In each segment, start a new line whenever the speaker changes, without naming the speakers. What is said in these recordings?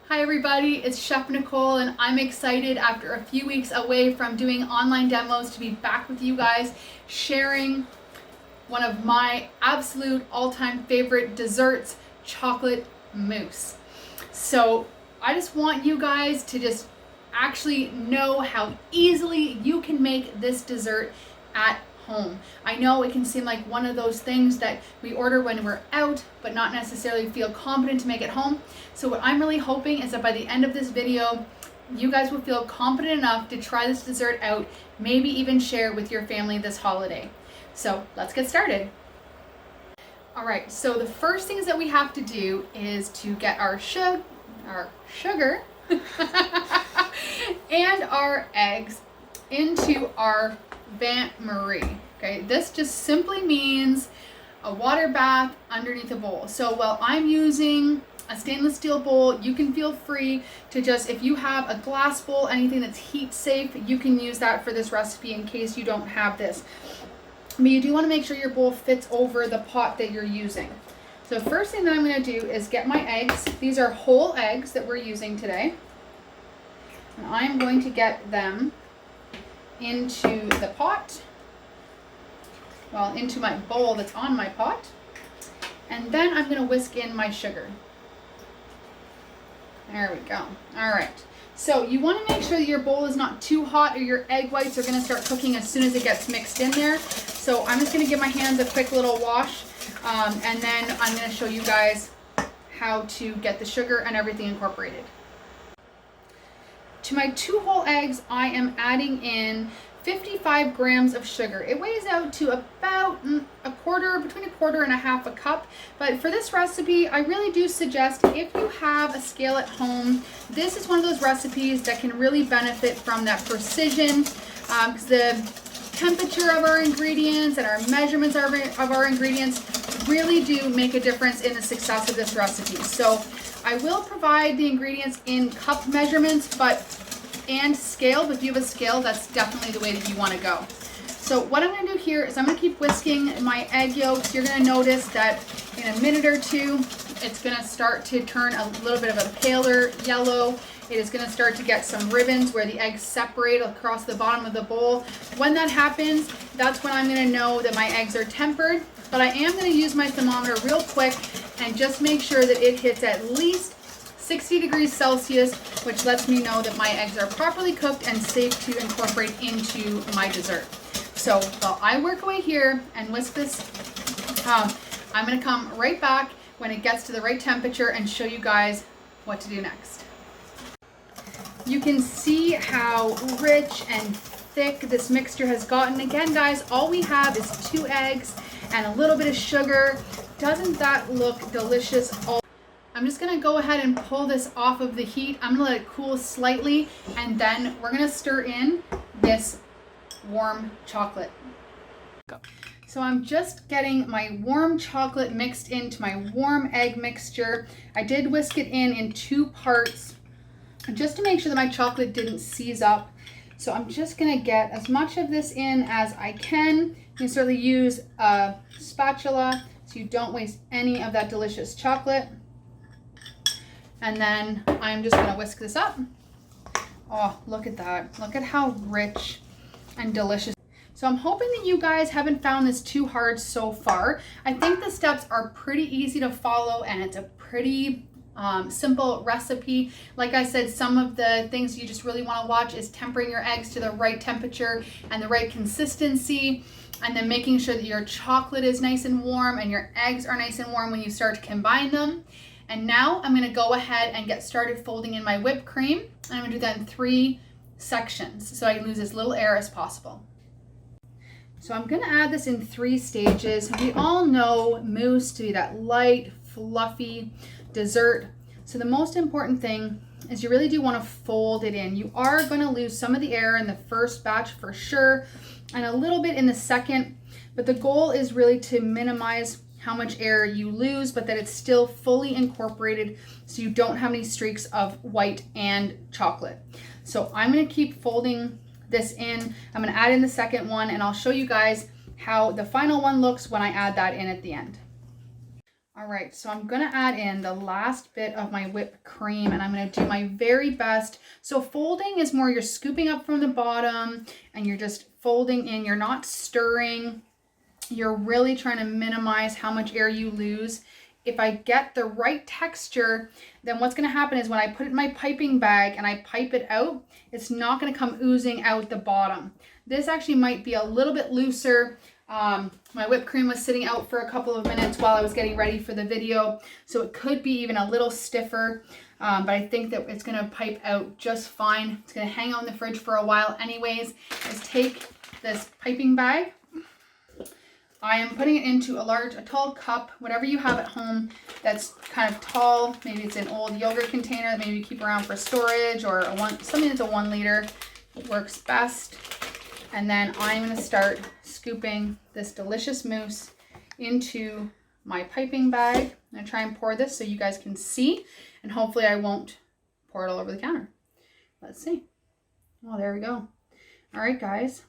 Hi everybody, it's Chef Nicole and I'm excited after a few weeks away from doing online demos to be back with you guys sharing one of my absolute all-time favorite desserts, chocolate mousse. So I just want you guys to just actually know how easily you can make this dessert at home. I know it can seem like one of those things that we order when we're out, but not necessarily feel confident to make at home. So what I'm really hoping is that by the end of this video, you guys will feel confident enough to try this dessert out, maybe even share it with your family this holiday. So let's get started. All right, so the first things that we have to do is to get our sugar and our eggs into our bain-marie. Okay, this just simply means a water bath underneath a bowl. So while I'm using a stainless steel bowl, you can feel free to just, if you have a glass bowl, anything that's heat safe, you can use that for this recipe in case you don't have this. But you do want to make sure your bowl fits over the pot that you're using. So first thing that I'm going to do is get my eggs. These are whole eggs that we're using today. And I'm going to get them into the pot, into my bowl that's on my pot, and then I'm going to whisk in my sugar. There we go. All right, so you want to make sure that your bowl is not too hot or your egg whites are going to start cooking as soon as it gets mixed in there. So I'm just going to give my hands a quick little wash, and then I'm going to show you guys how to get the sugar and everything incorporated. To my 2 whole eggs, I am adding in 55 grams of sugar. It weighs out to about between a quarter and a half a cup. But for this recipe, I really do suggest, if you have a scale at home, this is one of those recipes that can really benefit from that precision, because the temperature of our ingredients and our measurements of our ingredients really do make a difference in the success of this recipe. So I will provide the ingredients in cup measurements and scale, but if you have a scale, that's definitely the way that you want to go. So what I'm going to do here is I'm going to keep whisking my egg yolks. You're going to notice that in a minute or two, it's going to start to turn a little bit of a paler yellow. It is going to start to get some ribbons where the eggs separate across the bottom of the bowl. When that happens, that's when I'm going to know that my eggs are tempered. But I am going to use my thermometer real quick and just make sure that it hits at least 60 degrees Celsius, which lets me know that my eggs are properly cooked and safe to incorporate into my dessert. So while I work away here and whisk this, I'm going to come right back when it gets to the right temperature and show you guys what to do next. You can see how rich and thick this mixture has gotten. Again, guys, all we have is 2 eggs and a little bit of sugar. Doesn't that look delicious? I'm just going to go ahead and pull this off of the heat. I'm going to let it cool slightly, and then we're going to stir in this warm chocolate. So I'm just getting my warm chocolate mixed into my warm egg mixture. I did whisk it in 2 parts just to make sure that my chocolate didn't seize up. So I'm just going to get as much of this in as I can. You can certainly use a spatula so you don't waste any of that delicious chocolate. And then I'm just going to whisk this up. Oh, look at that. Look at how rich and delicious. So I'm hoping that you guys haven't found this too hard so far. I think the steps are pretty easy to follow, and it's a pretty simple recipe. Like I said, some of the things you just really want to watch is tempering your eggs to the right temperature and the right consistency, and then making sure that your chocolate is nice and warm and your eggs are nice and warm when you start to combine them. And now I'm going to go ahead and get started folding in my whipped cream. And I'm going to do that in 3 sections so I lose as little air as possible. So I'm going to add this in 3 stages. We all know mousse to be that light, fluffy dessert. So the most important thing is you really do want to fold it in. You are going to lose some of the air in the first batch for sure, and a little bit in the second. But the goal is really to minimize how much air you lose, but that it's still fully incorporated so you don't have any streaks of white and chocolate. So I'm going to keep folding this in. I'm going to add in the second one, and I'll show you guys how the final one looks when I add that in at the end. All right, so I'm gonna add in the last bit of my whipped cream, and I'm gonna do my very best. So folding is more you're scooping up from the bottom and you're just folding in, you're not stirring. You're really trying to minimize how much air you lose. If I get the right texture, then what's gonna happen is when I put it in my piping bag and I pipe it out, it's not gonna come oozing out the bottom. This actually might be a little bit looser. My whipped cream was sitting out for a couple of minutes while I was getting ready for the video, so it could be even a little stiffer, but I think that it's gonna pipe out just fine. It's gonna hang out in the fridge for a while anyways. Just take this piping bag. I am putting it into a tall cup, whatever you have at home that's kind of tall. Maybe it's an old yogurt container that maybe you keep around for storage, or something that's a 1 liter works best. And then I'm going to start scooping this delicious mousse into my piping bag. I'm going to try and pour this so you guys can see, and hopefully I won't pour it all over the counter. Let's see. Oh, there we go. All right, guys.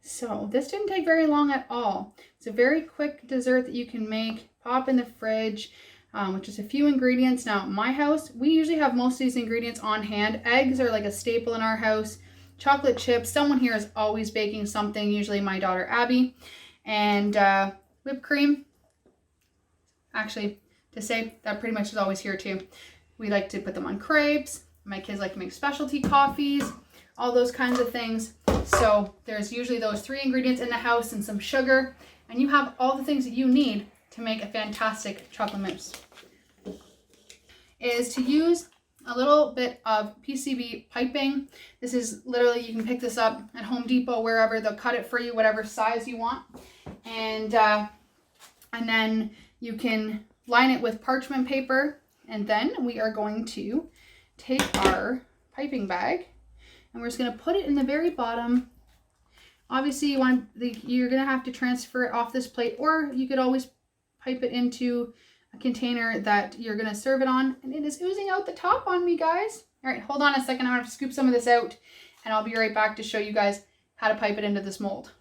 So this didn't take very long at all. It's a very quick dessert that you can make, pop in the fridge, with just a few ingredients. Now, my house, we usually have most of these ingredients on hand. Eggs are like a staple in our house. Chocolate chips, someone here is always baking something, usually my daughter Abby. And whipped cream, actually, to say that pretty much is always here too. We like to put them on crepes. My kids like to make specialty coffees, all those kinds of things. So there's usually those 3 ingredients in the house and some sugar, and you have all the things that you need to make a fantastic chocolate mousse. Is to use a little bit of PCB piping. This is literally, you can pick this up at Home Depot, wherever. They'll cut it for you, whatever size you want. And then you can line it with parchment paper. And then we are going to take our piping bag and we're just going to put it in the very bottom. Obviously, you're going to have to transfer it off this plate, or you could always pipe it into a container that you're going to serve it on. And it is oozing out the top on me, guys. All right, hold on a second. I'm going to scoop some of this out, and I'll be right back to show you guys how to pipe it into this mold.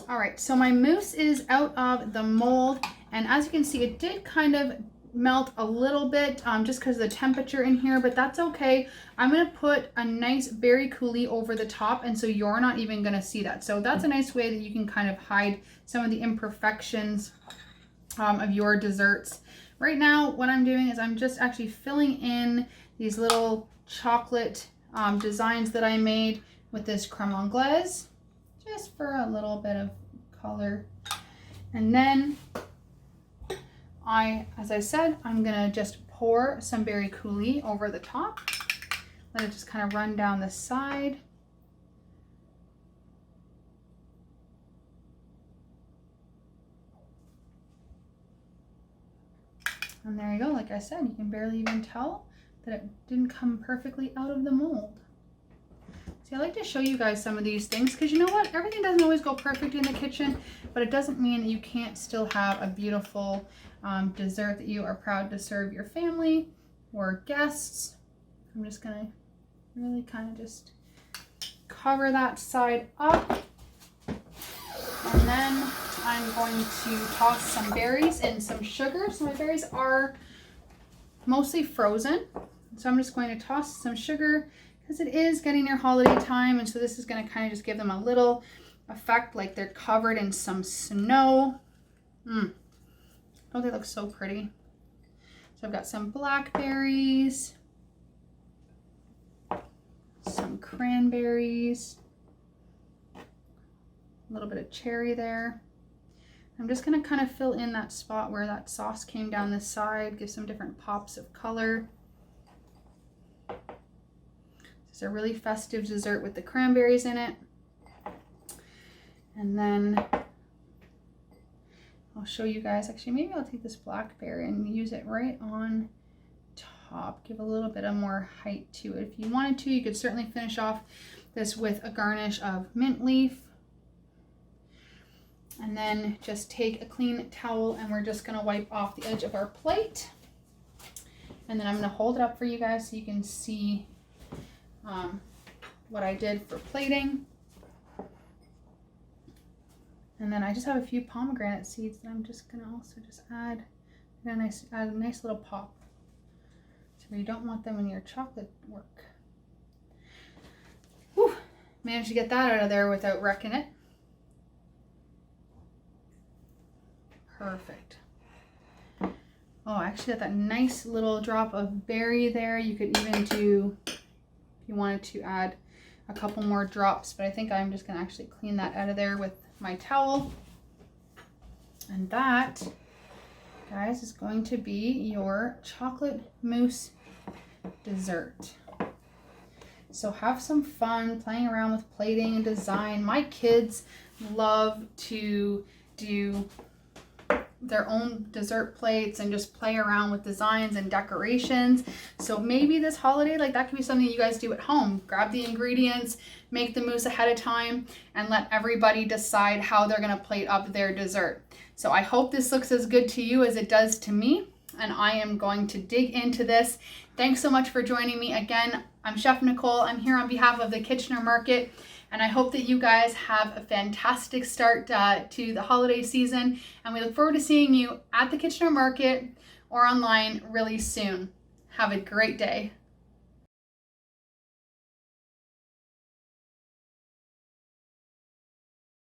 All right, so my mousse is out of the mold, and as you can see, it did kind of melt a little bit just because of the temperature in here, but that's okay. I'm going to put a nice berry coulis over the top, and so you're not even going to see that. So that's a nice way that you can kind of hide some of the imperfections of your desserts. Right now, what I'm doing is I'm just actually filling in these little chocolate designs that I made with this creme anglaise, just for a little bit of color. And then as I said, I'm gonna just pour some berry coulis over the top. Let it just kind of run down the side. And there you go. Like I said, you can barely even tell that it didn't come perfectly out of the mold. See, I like to show you guys some of these things because you know what? Everything doesn't always go perfect in the kitchen, but it doesn't mean that you can't still have a beautiful dessert that you are proud to serve your family or guests. I'm just gonna really kind of just cover that side up. And then I'm going to toss some berries and some sugar. So my berries are mostly frozen. So I'm just going to toss some sugar because it is getting near holiday time. And so this is going to kind of just give them a little effect like they're covered in some snow. Don't they look so pretty? So I've got some blackberries, some cranberries, a little bit of cherry there. I'm just going to kind of fill in that spot where that sauce came down the side, give some different pops of color. It's a really festive dessert with the cranberries in it. And then I'll show you guys, actually maybe I'll take this blackberry and use it right on top, give a little bit of more height to it. If you wanted to, you could certainly finish off this with a garnish of mint leaf. And then just take a clean towel and we're just gonna wipe off the edge of our plate. And then I'm gonna hold it up for you guys so you can see what I did for plating. And then I just have a few pomegranate seeds that I'm just gonna also just add add a nice little pop. So you don't want them in your chocolate work. Whew, managed to get that out of there without wrecking it. Perfect. Oh, I actually got that nice little drop of berry there. You could even do, if you wanted to add a couple more drops, but I think I'm just gonna actually clean that out of there with my towel. And that, guys, is going to be your chocolate mousse dessert. So have some fun playing around with plating and design. My kids love to do their own dessert plates and just play around with designs and decorations. So maybe this holiday, like, that could be something you guys do at home. Grab the ingredients, make the mousse ahead of time, and let everybody decide how they're gonna plate up their dessert. So I hope this looks as good to you as it does to me, and I am going to dig into this. Thanks so much for joining me again. I'm Chef Nicole. I'm here on behalf of the Kitchener Market, and I hope that you guys have a fantastic start to the holiday season, and we look forward to seeing you at the Kitchener Market or online really soon. Have a great day.